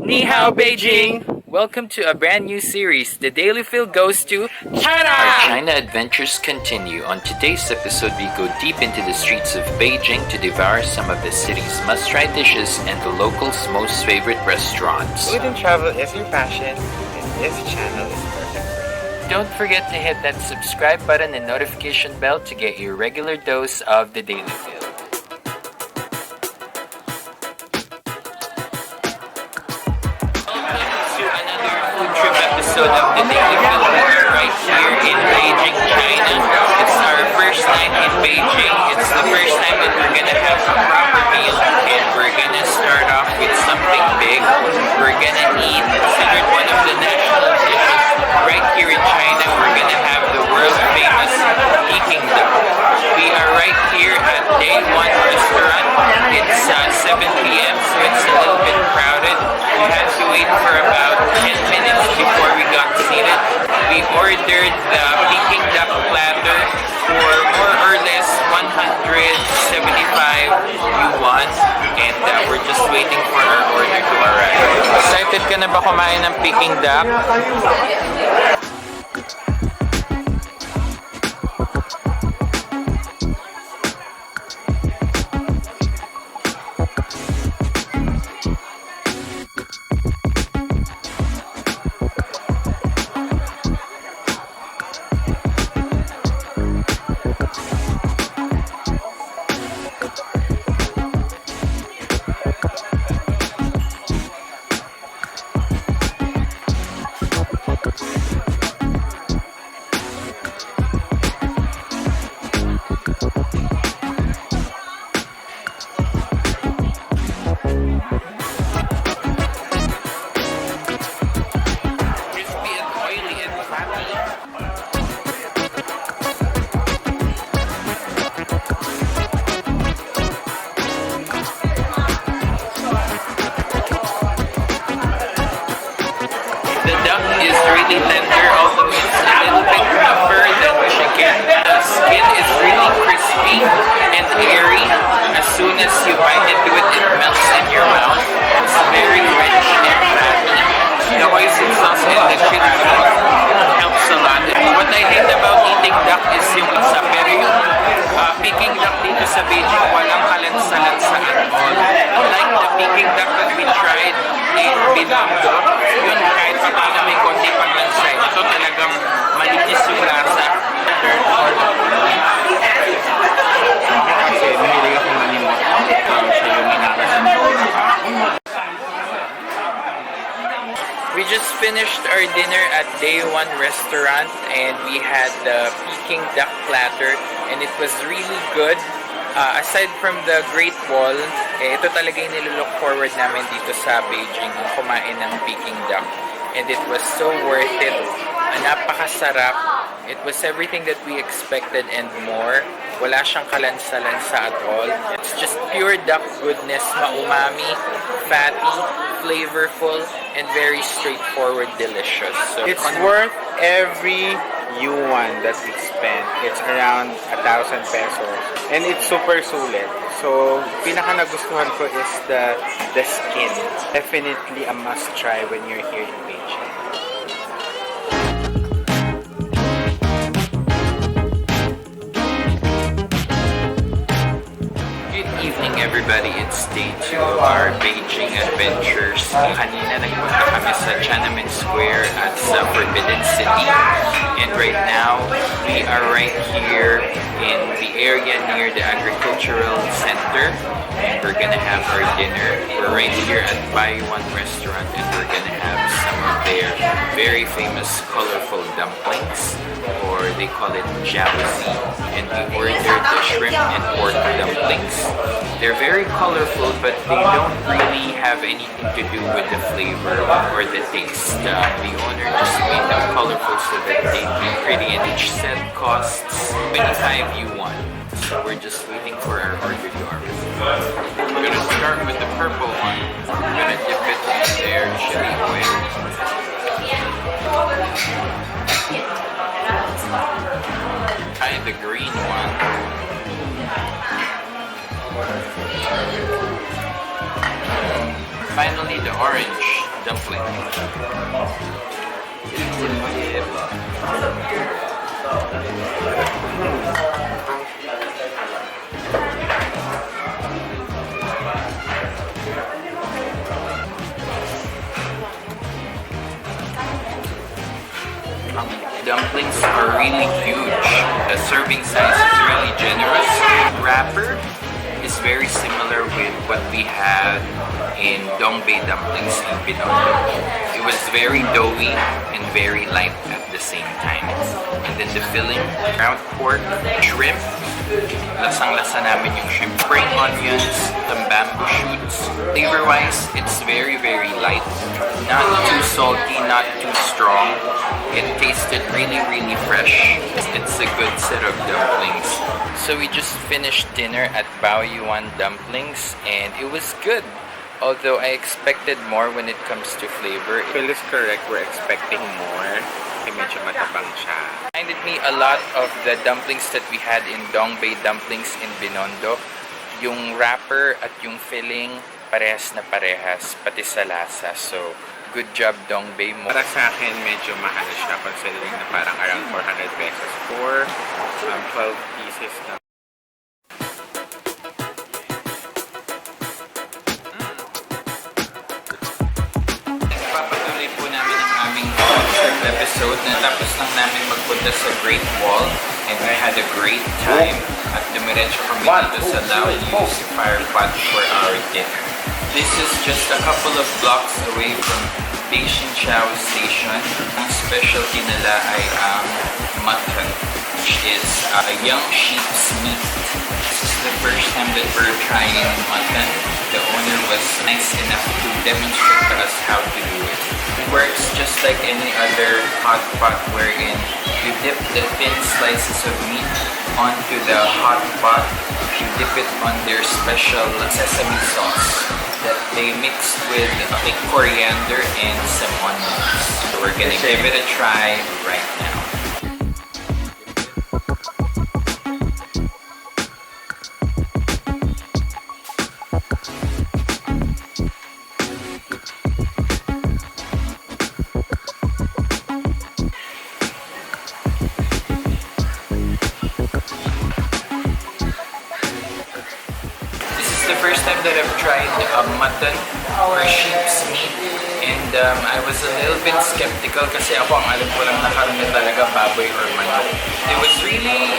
Ni hao, Beijing! Welcome to a brand new series. The Daily Feel goes to China! Our China adventures continue. On today's episode, we go deep into the streets of Beijing to devour some of the city's must-try dishes and the locals' most favorite restaurants. Food and travel is your passion, and this channel is perfect for you. Don't forget to hit that subscribe button and notification bell to get your regular dose of the Daily Feel. Episode of the Daily Feel. We are right here in Beijing, China. It's our first night in Beijing. It's the first time that we're gonna have a proper meal, and we're gonna start off with something big. We're gonna eat considered one of the national dishes right here in China. We're gonna have the world famous Peking duck. We are right here at Day 1 restaurant. It's 7 p.m. so it's a little bit crowded. We had to wait for about 10 minutes before we got seated. We ordered the Peking duck platter for more or less 175 Yuan, and we're just waiting for our order to arrive. Excited ka na ba kumain ng Peking duck? Tender, although it's a little bit tougher than chicken. The skin is really crispy and airy. As soon as you bite into it, it melts in your mouth. It's very rich and fatty. The oyster sauce and the chili sauce helps a lot. What I hate about eating duck is yung isa, pero yung Peking duck dito sa Beijing, walang kalansa-lansa at all. Like the Peking duck that we tried in Binondo, yun kahit pa paano may konti pang lansa. Ito talagang malinis yung lasa. Kasi mahilig akong manimot sa yung minalas. We just finished our dinner at Day 1 restaurant, and we had the Peking duck platter, and it was really good. Aside from the Great Wall, ito talaga yung nilook forward namin dito sa Beijing, yung kumain ng Peking duck. And it was so worth it. Napakasarap. It was everything that we expected and more. Wala siyang kalansa-lansa at all. It's just pure duck goodness, maumami, fatty, flavorful, and very straightforward, delicious. So, It's worth every Yuan that we spent. It's around 1,000 pesos. And it's super sulit. So, pinaka nagustuhan ko is the skin. Definitely a must try when you're here in Beijing. Everybody, it's day 2 of our Beijing adventures. Kanina nagpunta kami sa Tiananmen Square at sa Forbidden City. And right now, we are right here in the area near the Agricultural Center. And we're gonna have our dinner. We're right here at Yuan restaurant, and we're gonna have some of their very famous colorful dumplings, or they call it Jiao. And we ordered the shrimp and pork dumplings. They're very colorful, but they don't really have anything to do with the flavor or the taste. The owner just made them colorful so that they'd be pretty, and each set costs 25 Yuan. So we're just waiting for our order to arrive. We're gonna start with the purple one. We're gonna dip it in their chili oil. Try the green one. Finally, the orange. dumpling. Dumplings are really huge. The serving size is really generous. Wrapper is very similar with what we had in Dongbei dumplings in Binondo. It was very doughy and very light at the same time. And then the filling, ground pork, shrimp. Lasang-lasa namin yung shrimp. Spring onions, some bamboo shoots. Flavor-wise, it's very, very light. Not too salty, not too strong. It tasted really, really fresh. It's a good set of dumplings. So we just finished dinner at Yuan Dumplings and it was good. Although I expected more when it comes to flavor. Phil is correct, we're expecting more. Kasi medyo matabang siya. Reminded me a lot of the dumplings that we had in Dongbei Dumplings in Binondo. Yung wrapper at yung filling, parehas na parehas, pati sa lasa. So, good job Dongbei mo. Para sa akin, medyo mahal siya considering na parang around 400 pesos for 12 pieces na. Papatuloy po namin ang aming trip episode. Natapos lang namin magpunta sa Great Wall and we had a great time at dumiretso kami dito sa Lao's Fire Pot for our dinner. This is just a couple of blocks away from Beijing Jiao station. Ang specialty nila ay ang Mutton, which is a young sheep's meat. This is the first time that we're trying mutton. The owner was nice enough to demonstrate to us how to do it. It works just like any other hot pot wherein you dip the thin slices of meat onto the hot pot. You dip it on their special sesame sauce that they mixed with like coriander and some onions. So we're gonna give it a try right now. First time that I've tried mutton or sheep's meat and I was a little bit skeptical kasi ako ang alam ko lang na karne talaga baboy or manok. It was really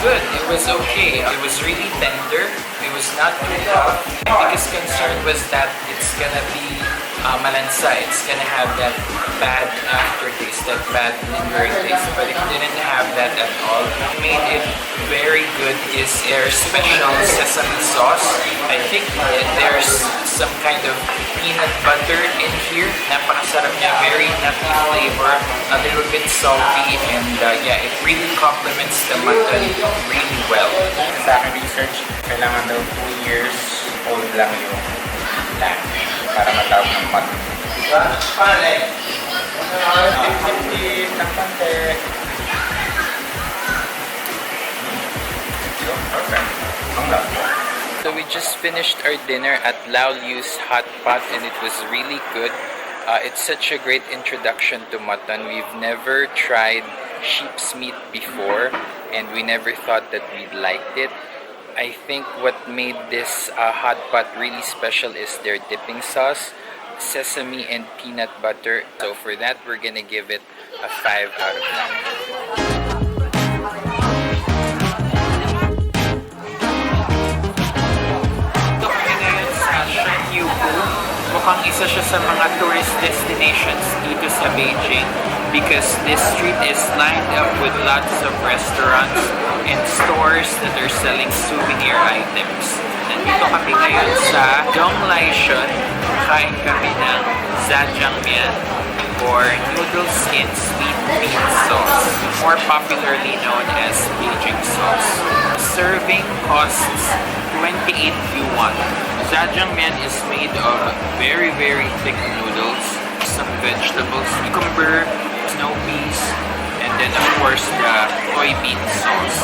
good. It was okay. It was really tender. It was not too tough. My biggest concern was that it's gonna be malansa. It's gonna have that bad aftertaste, that bad lingering taste, but it didn't have that at all. What made it very good is their special sesame sauce. I think there's some kind of peanut butter in here. Napakasarap niya, very nutty flavor, a little bit salty, and yeah, it really complements the mutton really well. Sa akin research, kailangan daw 2 years old lang yung lamb para matawag ng mutton. So we just finished our dinner at Lao Liu's Hot Pot and it was really good. It's such a great introduction to mutton. We've never tried sheep's meat before and we never thought that we'd liked it. I think what made this hot pot really special is their dipping sauce, sesame and peanut butter. So for that, we're gonna give it a 5 out of 10. Mukhang isa siya sa mga tourist destinations dito sa Beijing because this street is lined up with lots of restaurants and stores that are selling souvenir items. Nandito kami ngayon sa Shun. Kain kami ng Jiang Mian or noodles in sweet bean sauce, more popularly known as Beijing sauce. Serving costs 28 Yuan. Jiang Mian is made of very, very thick noodles, some vegetables, cucumber, snow peas, and then of course the soybean sauce.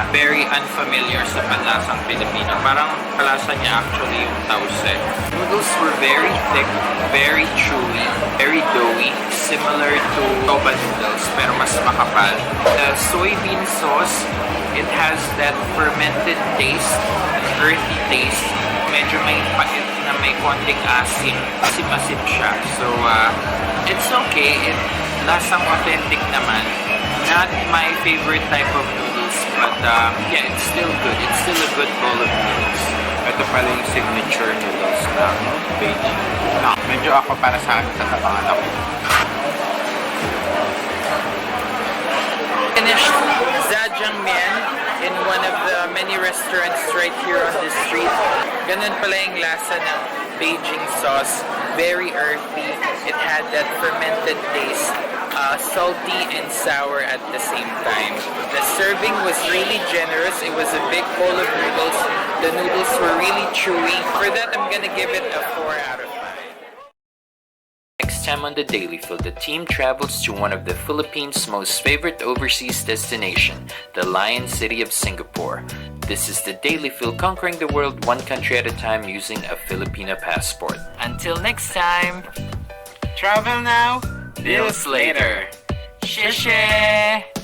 very unfamiliar sa panlasang Pilipino. Parang palasa niya actually yung tause. Noodles were very thick, very chewy, very doughy, similar to soba noodles pero mas makapal. The soybean sauce, it has that fermented taste, an earthy taste. Medyo may pait na may konting asim. Asim-asim siya. So, it's okay. Lasang authentic naman. Not my favorite type of noodles, but yeah, it's still good. It's still a good bowl of noodles. Ito pala yung signature noodles ng Beijing. Medyo ako para sa akin tatapangan ako. Finished Jiang Mian in one of the many restaurants right here on the street. Ganun pala yung lasa ng Beijing sauce. Very earthy. It had that fermented taste. Salty and sour at the same time. The serving was really generous. It was a big bowl of noodles. The noodles were really chewy. For that, I'm gonna give it a 4 out of 5. Next time on the Daily Fill, the team travels to one of the Philippines' most favorite overseas destination, the Lion City of Singapore. This is the Daily Fill, conquering the world one country at a time using a Filipino passport. Until next time, Travel now, bills later. 谢谢。